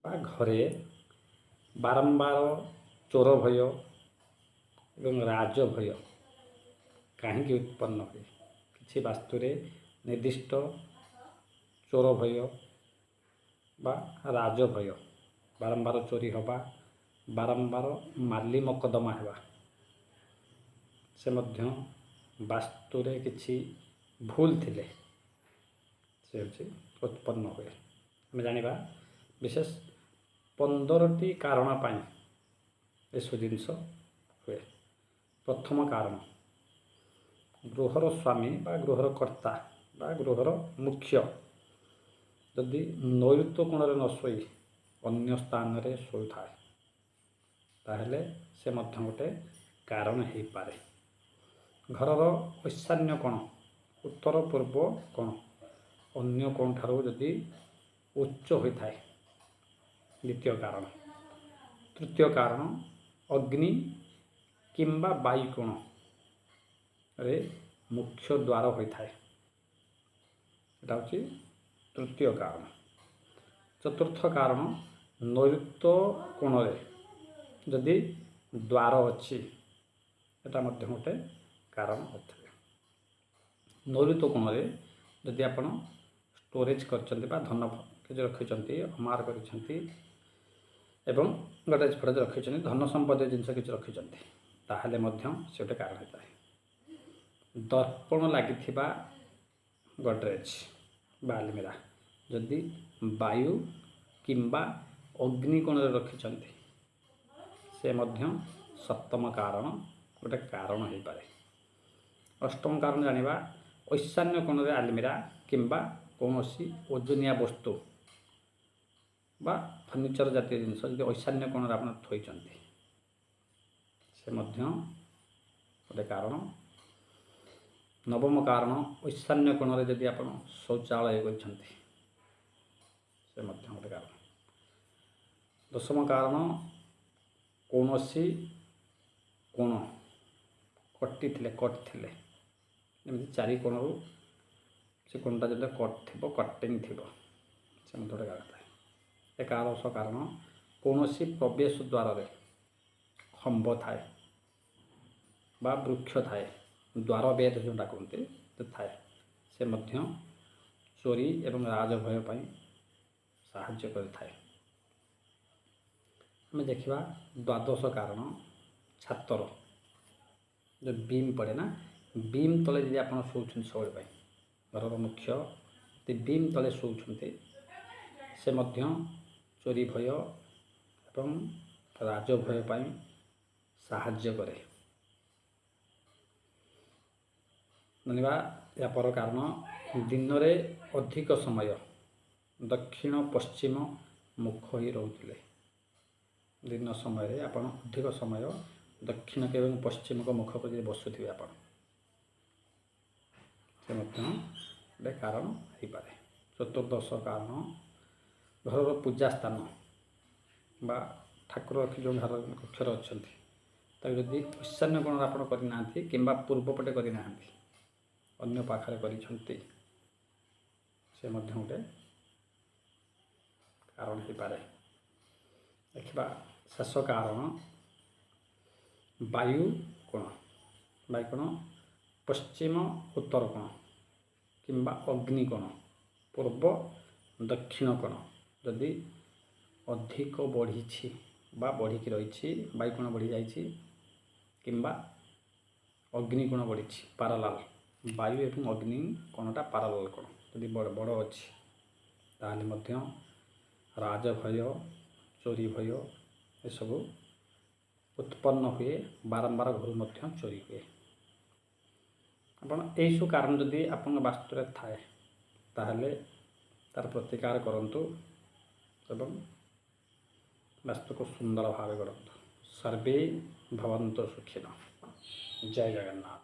ବା ଘରେ ବାରମ୍ବାର ଚୋର ଭୟ ଏବଂ ରାଜ ଭୟ କାହିଁକି ଉତ୍ପନ୍ନ ହୁଏ? କିଛି ବାସ୍ତୁରେ ନିର୍ଦ୍ଦିଷ୍ଟ ଚୋର ଭୟ ବା ରାଜ ଭୟ, ବାରମ୍ବାର ଚୋରି ହେବା, ବାରମ୍ବାର ମାଲି ମକଦ୍ଦମା ହେବା, ସେ ମଧ୍ୟ ବାସ୍ତୁରେ କିଛି ଭୁଲ ଥିଲେ ସେ ହେଉଛି ଉତ୍ପନ୍ନ ହୁଏ। ଆମେ ଜାଣିବା ବିଶେଷ 15ଟି କାରଣ ପାଇଁ ଏସବୁ ଜିନିଷ ହୁଏ। ପ୍ରଥମ କାରଣ, ଗୃହର ସ୍ୱାମୀ ବା ଗୃହର କର୍ତ୍ତା ବା ଗୃହର ମୁଖ୍ୟ ଯଦି ନୈಋତ୍ୟ କୋଣରେ ନ ଶୋଇ ଅନ୍ୟ ସ୍ଥାନରେ ଶୋଇଥାଏ ତାହେଲେ ସେ ମଧ୍ୟ ଗୋଟେ କାରଣ ହେଇପାରେ। ଘରର ଈଶାନ୍ୟ କୋଣ, ଉତ୍ତର ପୂର୍ବ କୋଣ ଅନ୍ୟ କୋଣଠାରୁ ଯଦି ଉଚ୍ଚ ହୋଇଥାଏ, ଦ୍ୱିତୀୟ କାରଣ। ତୃତୀୟ କାରଣ, ଅଗ୍ନି କିମ୍ବା ବାୟୁ କୋଣରେ ମୁଖ୍ୟ ଦ୍ୱାର ହୋଇଥାଏ, ଏଟା ହେଉଛି ତୃତୀୟ କାରଣ। ଚତୁର୍ଥ କାରଣ, ନୈಋତ୍ୟ କୋଣରେ ଯଦି ଦ୍ୱାର ଅଛି, ଏଟା ମଧ୍ୟ ଗୋଟେ କାରଣ ହୋଇଥାଏ। ନୈଋତ୍ୟ କୋଣରେ ଯଦି ଆପଣ ଷ୍ଟୋରେଜ୍ କରିଛନ୍ତି ବା ଧନ କିଛି ରଖିଛନ୍ତି, ଅମାର କରିଛନ୍ତି ଏବଂ ଗଡ଼ରେଜ ଫଡ଼ରେଜ ରଖିଛନ୍ତି, ଧନ ସମ୍ପତ୍ତି ଜିନିଷ କିଛି ରଖିଛନ୍ତି, ତାହେଲେ ମଧ୍ୟ ସେ ଗୋଟେ କାରଣ ହୋଇଥାଏ। ଦର୍ପଣ ଲାଗିଥିବା ଗଡ଼ରେଜ ବା ଆଲମିରା ଯଦି ବାୟୁ କିମ୍ବା ଅଗ୍ନି କୋଣରେ ରଖିଛନ୍ତି, ସେ ମଧ୍ୟ ସପ୍ତମ କାରଣ ଗୋଟେ କାରଣ ହୋଇପାରେ। ଅଷ୍ଟମ କାରଣ ଜାଣିବା, ଈଶାନ୍ୟ କୋଣରେ ଆଲମିରା କିମ୍ବା କୌଣସି ଓଜନିଆ ବସ୍ତୁ ବା ଫର୍ଣ୍ଣିଚର ଜାତୀୟ ଜିନିଷ ଯଦି ଈଶାନ୍ୟ କୋଣରେ ଆପଣ ଥୋଇଛନ୍ତି, ସେ ମଧ୍ୟ ଗୋଟେ କାରଣ। ନବମ କାରଣ, ଈଶାନ୍ୟ କୋଣରେ ଯଦି ଆପଣ ଶୌଚାଳୟ କରିଛନ୍ତି, ସେ ମଧ୍ୟ ଗୋଟେ କାରଣ। ଦଶମ କାରଣ, କୌଣସି କୋଣ କଟିଥିଲେ, ଯେମିତି ଚାରି କୋଣରୁ ସେ କୋଣଟା ଯଦି କଟ୍ ଥିବ, କଟିଂ ଥିବ, ସେ ମଧ୍ୟ ଗୋଟେ କାରଣ ଥାଏ। ଏକାଦଶ କାରଣ, କୌଣସି ପ୍ରବେଶ ଦ୍ୱାରରେ ଖମ୍ବ ଥାଏ ବା ବୃକ୍ଷ ଥାଏ, ଦ୍ୱାର ବେଦ ଯେଉଁଟା କୁହନ୍ତି ଥାଏ, ସେ ମଧ୍ୟ ଚୋରି ଏବଂ ରାଜଭୟ ପାଇଁ ସାହାଯ୍ୟ କରିଥାଏ। ଆମେ ଦେଖିବା ଦ୍ୱାଦଶ କାରଣ, ଛାତର ଯେଉଁ ବିମ୍ ପଡ଼େ ନା, ବିମ୍ ତଳେ ଯଦି ଆପଣ ଶୋଉଛନ୍ତି ସବୁବେଳେ ପାଇଁ, ଘରର ମୁଖ୍ୟ ଯଦି ବିମ୍ ତଳେ ଶୋଉଛନ୍ତି, ସେ ମଧ୍ୟ ଚୋରି ଭୟ ଏବଂ ରାଜଭୟ ପାଇଁ ସାହାଯ୍ୟ କରେ। ଜାଣିବା ଏହା ପର କାରଣ, ଦିନରେ ଅଧିକ ସମୟ ଦକ୍ଷିଣ ପଶ୍ଚିମ ମୁଖ ହୋଇ ରହୁଥିଲେ। ଦିନ ସମୟରେ ଆପଣ ଅଧିକ ସମୟ ଦକ୍ଷିଣକ ଏବଂ ପଶ୍ଚିମକ ମୁଖ କରି ଯଦି ବସୁଥିବେ ଆପଣ, ସେ ମଧ୍ୟ ଗୋଟେ କାରଣ ହୋଇପାରେ। ଚତୁର୍ଦଶ କାରଣ, ଘରର ପୂଜା ସ୍ଥାନ ବା ଠାକୁର ରଖି ଯେଉଁ ଘର କକ୍ଷରେ ଅଛନ୍ତି, ତାକୁ ଯଦି ଈଶାନ୍ୟ କୋଣରେ ଆପଣ କରିନାହାନ୍ତି କିମ୍ବା ପୂର୍ବ ପଟେ କରିନାହାନ୍ତି, ଅନ୍ୟ ପାଖରେ କରିଛନ୍ତି, ସେ ମଧ୍ୟ ଗୋଟେ କାରଣ ହୋଇପାରେ। ଦେଖିବା ଶେଷ କାରଣ, ବାୟୁ କୋଣ ପଶ୍ଚିମ ଉତ୍ତର କୋଣ କିମ୍ବା ଅଗ୍ନି କୋଣ ପୂର୍ବ ଦକ୍ଷିଣ କୋଣ ଯଦି ଅଧିକ ବଢ଼ିଛି ବା ବଢ଼ିକି ରହିଛି, ବାୟୁ କୋଣ ବଢ଼ିଯାଇଛି କିମ୍ବା ଅଗ୍ନି କୋଣ ବଢ଼ିଛି, ପାରାଲାଲ, ବାୟୁ ଏବଂ ଅଗ୍ନି କୋଣଟା ପାରାଲାଲ କୋଣ ଯଦି ବଡ଼ ଅଛି, ତାହେଲେ ମଧ୍ୟ ରାଜଭୟ, ଚୋରି ଭୟ ଏସବୁ ଉତ୍ପନ୍ନ ହୁଏ। ବାରମ୍ବାର ଘରୁ ମଧ୍ୟ ଚୋରି ହୁଏ। ଆପଣ ଏହିସବୁ କାରଣ ଯଦି ଆପଣଙ୍କ ବାସ୍ତୁରେ ଥାଏ, ତାହେଲେ ତା'ର ପ୍ରତିକାର କରନ୍ତୁ ଏବଂ ବାସ୍ତୁକୁ ସୁନ୍ଦର ଭାବେ ଗଢ଼ନ୍ତୁ। ସର୍ବେ ଭବନ୍ତୁ ସୁଖିନଃ। ଜୟ ଜଗନ୍ନାଥ।